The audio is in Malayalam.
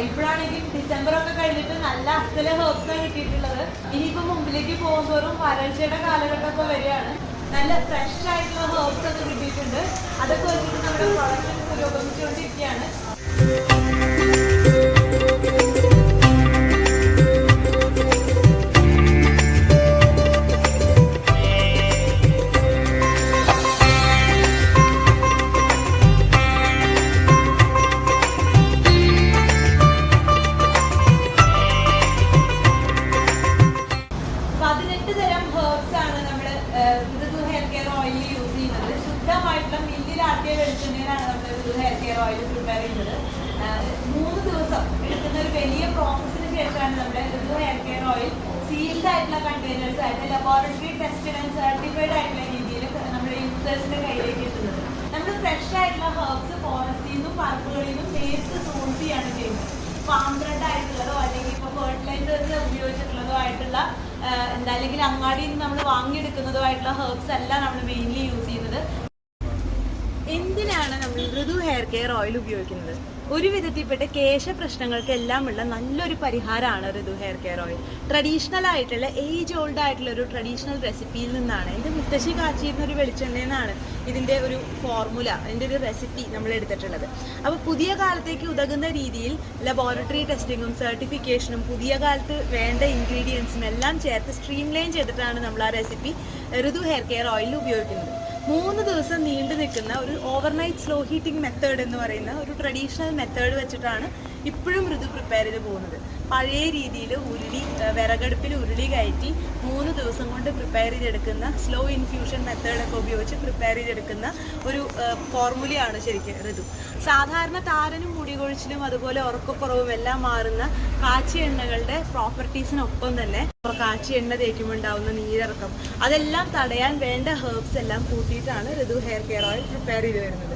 ഇപ്പോഴാണെങ്കിൽ ഡിസംബർ ഒക്കെ കഴിഞ്ഞിട്ട് നല്ല അസല ഹെർബ്സാണ് കിട്ടിയിട്ടുള്ളത്. ഇനിയിപ്പോ മുമ്പിലേക്ക് പോകുന്നതോറും വരൾച്ചയുടെ കാലഘട്ടമൊക്കെ വരികയാണ്. നല്ല ഫ്രഷ് ആയിട്ടുള്ള ഹെർബ്സ് ഒക്കെ കിട്ടിയിട്ടുണ്ട്. അതൊക്കെ വെച്ചിട്ട് നമ്മുടെ പ്രൊഡക്ഷൻ പുരോഗമിച്ചുകൊണ്ടിരിക്കുകയാണ്. വെളിച്ചെണ്ണയിലാണ് നമ്മൾ ഹെയർ കെയർ ഓയിൽ പ്രിപ്പയർ ചെയ്യുന്നത്. 3 ദിവസം എടുക്കുന്ന ഒരു വലിയ പ്രോസസ്സിന് ശേഷമാണ് നമ്മുടെ ഹെയർ കെയർ ഓയിൽ സീൽഡ് ആയിട്ടുള്ള കണ്ടെയ്നേഴ്സ് ആയിട്ട് ലബോറട്ടറി ടെസ്റ്റഡ് ആൻഡ് സർട്ടിഫൈഡ് ആയിട്ടുള്ള രീതിയിൽ നമ്മുടെ യൂസേഴ്സിന്റെ കയ്യിലേക്ക് എത്തുന്നത്. നമ്മൾ ഫ്രഷ് ആയിട്ടുള്ള ഹെർബ്സ് ഫോറസ്റ്റിൽ നിന്നും പറമ്പുകളിൽ നിന്നും നേരിട്ട് സോഴ്സ് ചെയ്യാണ് ചെയ്യുന്നത്. ഫാം ബ്രെഡ് ആയിട്ടുള്ളതോ അല്ലെങ്കിൽ ഇപ്പോൾ ഫെർട്ടിലൈസേഴ്സ് ഉപയോഗിച്ചിട്ടുള്ളതോ ആയിട്ടുള്ള അല്ലെങ്കിൽ അങ്ങാടിയിൽ നിന്ന് നമ്മൾ വാങ്ങിയെടുക്കുന്നതോ ആയിട്ടുള്ള ഹെർബ്സ് അല്ല നമ്മൾ മെയിൻലി യൂസ് ചെയ്യുന്നത്. എന്തിനാണ് നമ്മൾ ഋതു ഹെയർ കെയർ ഓയിൽ ഉപയോഗിക്കുന്നത്? ഒരു വിധത്തിൽപ്പെട്ട കേശ പ്രശ്നങ്ങൾക്കെല്ലാം ഉള്ള നല്ലൊരു പരിഹാരമാണ് ഋതു ഹെയർ കെയർ ഓയിൽ. ട്രഡീഷണൽ ആയിട്ടുള്ള ഏജ് ഓൾഡ് ആയിട്ടുള്ള ഒരു ട്രഡീഷണൽ റെസിപ്പിയിൽ നിന്നാണ്, എൻ്റെ മുത്തശ്ശി കാച്ചിരുന്ന ഒരു വെളിച്ചെണ്ണയിൽ നിന്നാണ് ഇതിൻ്റെ ഒരു ഫോർമുല, അതിൻ്റെ ഒരു റെസിപ്പി നമ്മൾ എടുത്തിട്ടുള്ളത്. അപ്പോൾ പുതിയ കാലത്തേക്ക് ഉതകുന്ന രീതിയിൽ ലബോറട്ടറി ടെസ്റ്റിങ്ങും സർട്ടിഫിക്കേഷനും പുതിയ കാലത്ത് വേണ്ട ഇൻഗ്രീഡിയൻസും എല്ലാം ചേർത്ത് സ്ട്രീം ലൈൻ ചെയ്തിട്ടാണ് നമ്മൾ ആ റെസിപ്പി ഋതു ഹെയർ കെയർ ഓയിൽ ഉപയോഗിക്കുന്നത്. 3 ദിവസം നീണ്ടു നിൽക്കുന്ന ഒരു ഓവർനൈറ്റ് സ്ലോ ഹീറ്റിംഗ് മെത്തേഡ് എന്ന് പറയുന്ന ഒരു ട്രഡീഷണൽ മെത്തേഡ് വെച്ചിട്ടാണ് ഇപ്പോഴും ഋതു പ്രിപ്പയർ ചെയ്ത് പോകുന്നത്. പഴയ രീതിയിൽ വിറകടുപ്പിൽ ഉരുളി കയറ്റി 3 ദിവസം കൊണ്ട് പ്രിപ്പയർ ചെയ്തെടുക്കുന്ന സ്ലോ ഇൻഫ്യൂഷൻ മെത്തേഡൊക്കെ ഉപയോഗിച്ച് പ്രിപ്പയർ ചെയ്തെടുക്കുന്ന ഒരു ഫോർമുലയാണ് ശരിക്കും ഋതു. സാധാരണ താരനും മുടികൊഴിച്ചിലും അതുപോലെ ഉറക്കക്കുറവും എല്ലാം മാറുന്ന കാച്ചിയ എണ്ണകളുടെ പ്രോപ്പർട്ടീസിനൊപ്പം തന്നെ കാച്ചിയ എണ്ണ തേക്കുമ്പോൾ ഉണ്ടാവുന്ന നീരിറക്കം അതെല്ലാം തടയാൻ വേണ്ട ഹെർബ്സ് എല്ലാം കൂട്ടിയിട്ടാണ് ഋതു ഹെയർ കെയർ ഓയിൽ പ്രിപ്പയർ ചെയ്ത് വരുന്നത്.